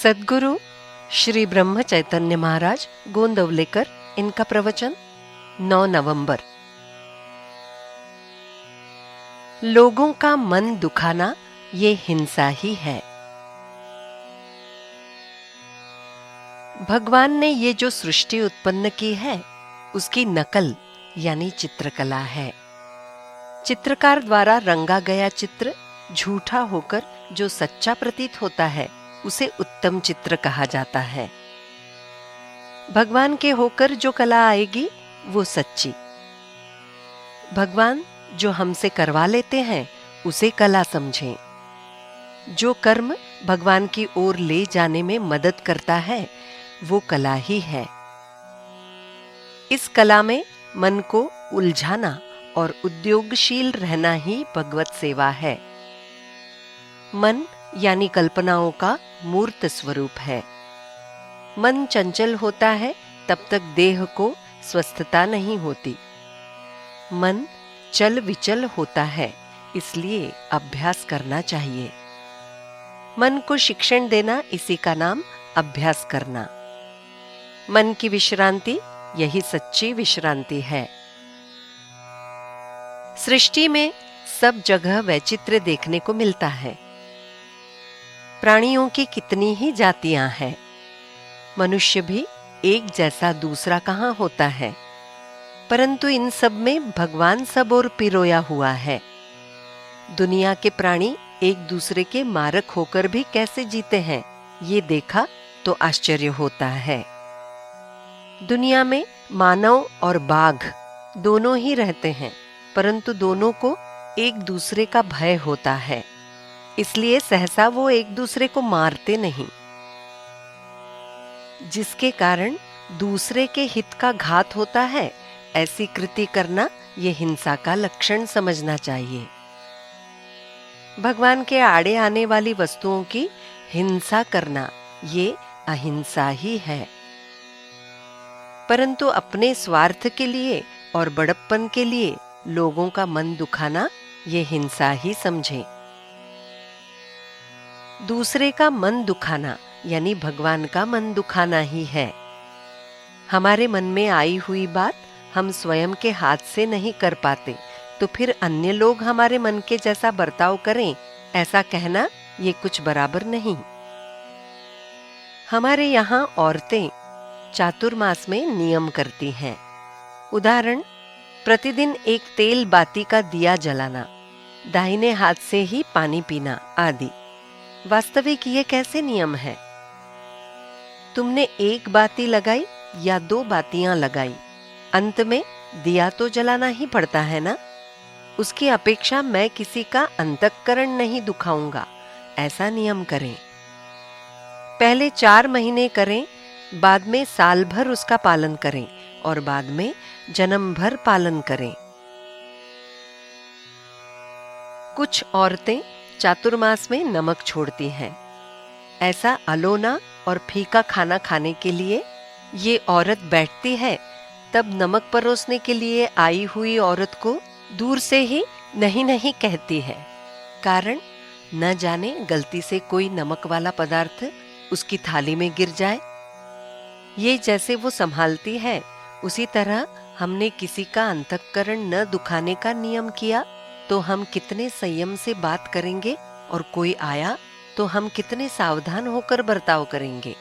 सद्गुरु श्री ब्रह्म चैतन्य महाराज गोंदवलेकर, इनका प्रवचन 9 नवंबर। लोगों का मन दुखाना ये हिंसा ही है। भगवान ने ये जो सृष्टि उत्पन्न की है उसकी नकल यानी चित्रकला है। चित्रकार द्वारा रंगा गया चित्र झूठा होकर जो सच्चा प्रतीत होता है उसे उत्तम चित्र कहा जाता है। भगवान के होकर जो कला आएगी वो सच्ची। भगवान जो हमसे करवा लेते हैं उसे कला समझें। जो कर्म भगवान की ओर ले जाने में मदद करता है वो कला ही है। इस कला में मन को उलझाना और उद्योगशील रहना ही भगवत सेवा है। मन यानी कल्पनाओं का मूर्त स्वरूप है। मन चंचल होता है तब तक देह को स्वस्थता नहीं होती। मन चल विचल होता है, इसलिए अभ्यास करना चाहिए। मन को शिक्षण देना इसी का नाम अभ्यास करना। मन की विश्रांति यही सच्ची विश्रांति है। सृष्टि में सब जगह वैचित्र्य देखने को मिलता है। प्राणियों की कितनी ही जातियां हैं। मनुष्य भी एक जैसा दूसरा कहाँ होता है, परंतु इन सब में भगवान सब ओर पिरोया हुआ है। दुनिया के प्राणी एक दूसरे के मारक होकर भी कैसे जीते हैं, ये देखा तो आश्चर्य होता है। दुनिया में मानव और बाघ दोनों ही रहते हैं, परंतु दोनों को एक दूसरे का भय होता है, इसलिए सहसा वो एक दूसरे को मारते नहीं, जिसके कारण दूसरे के हित का घात होता है। ऐसी कृति करना ये हिंसा का लक्षण समझना चाहिए। भगवान के आड़े आने वाली वस्तुओं की हिंसा करना ये अहिंसा ही है। परंतु अपने स्वार्थ के लिए और बड़प्पन के लिए लोगों का मन दुखाना ये हिंसा ही समझें। दूसरे का मन दुखाना यानी भगवान का मन दुखाना ही है। हमारे मन में आई हुई बात हम स्वयं के हाथ से नहीं कर पाते, तो फिर अन्य लोग हमारे मन के जैसा बर्ताव करें, ऐसा कहना ये कुछ बराबर नहीं। हमारे यहाँ औरतें चातुर्मास में नियम करती हैं। उदाहरण, प्रतिदिन एक तेल बाती का दिया जलाना, दाहिने हाथ से ही पानी पीना आदि। वास्तविक ये कैसे नियम है? तुमने एक बाती लगाई या 2 बातियां लगाई, अंत में दिया तो जलाना ही पड़ता है ना। उसकी अपेक्षा मैं किसी का अंतःकरण नहीं दुखाऊंगा, ऐसा नियम करें। पहले 4 महीने करें, बाद में साल भर उसका पालन करें और बाद में जन्म भर पालन करें। कुछ औरतें चातुर्मास में नमक छोड़ती हैं। ऐसा अलोना और फीका खाना खाने के लिए ये औरत बैठती है, तब नमक परोसने के लिए आई हुई औरत को दूर से ही नहीं नहीं कहती है। कारण न जाने गलती से कोई नमक वाला पदार्थ उसकी थाली में गिर जाए। ये जैसे वो संभालती है, उसी तरह हमने किसी का अंतःकरण न दुखाने का नियम किया तो हम कितने संयम से बात करेंगे, और कोई आया तो हम कितने सावधान होकर बर्ताव करेंगे।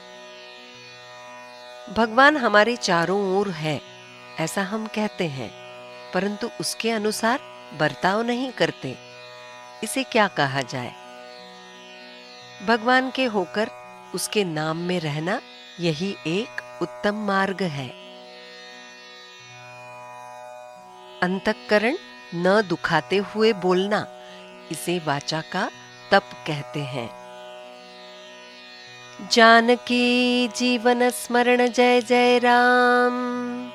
भगवान हमारे चारों ओर है ऐसा हम कहते हैं, परंतु उसके अनुसार बर्ताव नहीं करते। इसे क्या कहा जाए? भगवान के होकर उसके नाम में रहना यही एक उत्तम मार्ग है। अंतःकरण न दुखाते हुए बोलना, इसे वाचा का तप कहते हैं। जानकी जीवन स्मरण जय जय राम।